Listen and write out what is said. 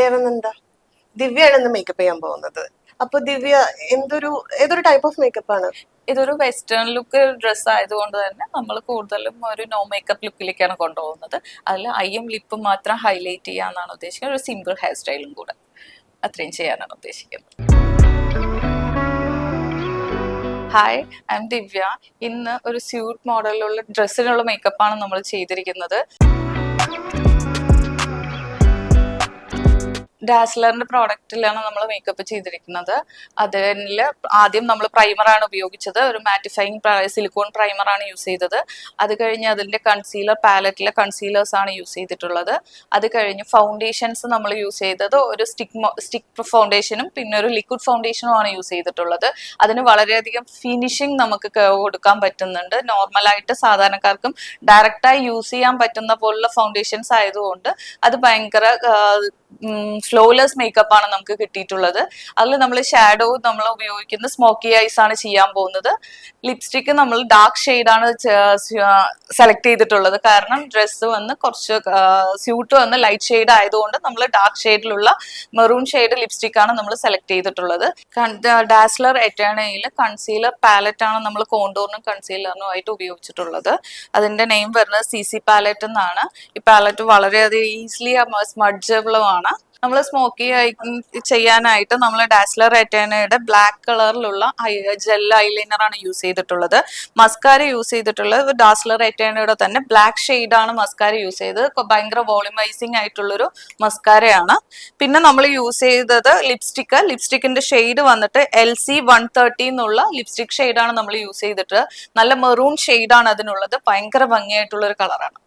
ദേവനന്ദ. ദിവ്യയാണ് ഇന്ന് മേക്കപ്പ് ചെയ്യാൻ പോകുന്നത്. അപ്പൊ ദിവ്യ ഏതൊരു ടൈപ്പ് ഓഫ് മേക്കപ്പ് ആണ്? ഇതൊരു വെസ്റ്റേൺ ലുക്ക് ഡ്രസ്സ് ആയതുകൊണ്ട് തന്നെ നമ്മൾ കൂടുതലും ഒരു നോ മേക്കപ്പ് ലുക്കിലേക്കാണ് കൊണ്ടുപോകുന്നത്. അതിൽ ഐയും ലിപ്പും മാത്രം ഹൈലൈറ്റ് ചെയ്യാന്നാണ് ഉദ്ദേശിക്കുന്നത്. ഒരു സിമ്പിൾ ഹെയർ സ്റ്റൈലും കൂടെ അത്രയും ചെയ്യാനാണ് ഉദ്ദേശിക്കുന്നത്. ഹായ്, ഐ എം ദിവ്യ. ഇന്ന് ഒരു സ്യൂട്ട് മോഡലിലുള്ള ഡ്രസ്സിനുള്ള മേക്കപ്പാണ് നമ്മൾ ചെയ്തിരിക്കുന്നത്. ഡാസ്ലറിന്റെ പ്രോഡക്റ്റിലാണ് നമ്മൾ മേക്കപ്പ് ചെയ്തിരിക്കുന്നത്. അതിൽ ആദ്യം നമ്മൾ പ്രൈമറാണ് ഉപയോഗിച്ചത്. ഒരു മാറ്റിഫൈങ് സിലിക്കോൺ പ്രൈമറാണ് യൂസ് ചെയ്തത്. അത് കഴിഞ്ഞ് അതിന്റെ കൺസീലർ പാലറ്റിലെ കൺസീലേഴ്സ് ആണ് യൂസ് ചെയ്തിട്ടുള്ളത്. അത് കഴിഞ്ഞ് ഫൗണ്ടേഷൻസ് നമ്മൾ യൂസ് ചെയ്തത് ഒരു സ്റ്റിക്ക് ഫൗണ്ടേഷനും പിന്നെ ഒരു ലിക്വിഡ് ഫൗണ്ടേഷനും ആണ് യൂസ് ചെയ്തിട്ടുള്ളത്. അതിന് വളരെയധികം ഫിനിഷിങ് നമുക്ക് കൊടുക്കാൻ പറ്റുന്നുണ്ട്. നോർമലായിട്ട് സാധാരണക്കാർക്കും ഡയറക്റ്റായി യൂസ് ചെയ്യാൻ പറ്റുന്ന പോലുള്ള ഫൗണ്ടേഷൻസ് ആയതുകൊണ്ട് അത് ഭയങ്കര ഫ്ലോലെസ് മേക്കപ്പ് ആണ് നമുക്ക് കിട്ടിയിട്ടുള്ളത്. അതിൽ നമ്മൾ ഷാഡോ നമ്മൾ ഉപയോഗിക്കുന്നത് സ്മോക്കി ഐസ് ആണ് ചെയ്യാൻ പോകുന്നത്. ലിപ്സ്റ്റിക്ക് നമ്മൾ ഡാർക്ക് ഷെയ്ഡാണ് സെലക്ട് ചെയ്തിട്ടുള്ളത്. കാരണം ഡ്രസ്സ് വന്ന് കുറച്ച് സ്യൂട്ട് വന്ന് ലൈറ്റ് ഷെയ്ഡ് ആയതുകൊണ്ട് നമ്മൾ ഡാർക്ക് ഷെയ്ഡിലുള്ള മെറൂൺ ഷെയ്ഡ് ലിപ്സ്റ്റിക് ആണ് നമ്മൾ സെലക്ട് ചെയ്തിട്ടുള്ളത്. ഡാസ്ലർ എറ്റേണയിൽ കൺസീലർ പാലറ്റ് ആണ് നമ്മൾ കോണ്ടൂറിനും കൺസീലറിനും ആയിട്ട് ഉപയോഗിച്ചിട്ടുള്ളത്. അതിന്റെ നെയിം വരുന്നത് CC പാലറ്റ് എന്നാണ്. ഈ പാലറ്റ് വളരെയധികം ഈസിലി സ്മഡ്ജബിളും ആണ്. നമ്മൾ സ്മോക്കി ചെയ്യാനായിട്ട് നമ്മൾ ഡാസ്ലർ റെറ്റേനയുടെ ബ്ലാക്ക് കളറിലുള്ള ജെൽ ഐലൈനർ ആണ് യൂസ് ചെയ്തിട്ടുള്ളത്. മസ്കാര യൂസ് ചെയ്തിട്ടുള്ളത് ഡാസ്ലർ റെറ്റേനയുടെ തന്നെ ബ്ലാക്ക് ഷെയ്ഡാണ് മസ്കാര യൂസ് ചെയ്തത്. ഭയങ്കര വോളിമൈസിങ് ആയിട്ടുള്ളൊരു മസ്കാരയാണ്. പിന്നെ നമ്മൾ യൂസ് ചെയ്തത് ലിപ്സ്റ്റിക്കിന്റെ ഷെയ്ഡ് വന്നിട്ട് LC 130 എന്നുള്ള ലിപ്സ്റ്റിക് ഷെയ്ഡാണ് നമ്മൾ യൂസ് ചെയ്തിട്ട്. നല്ല മെറൂൺ ഷെയ്ഡാണ് അതിനുള്ളത്. ഭയങ്കര ഭംഗിയായിട്ടുള്ള ഒരു കളറാണ്.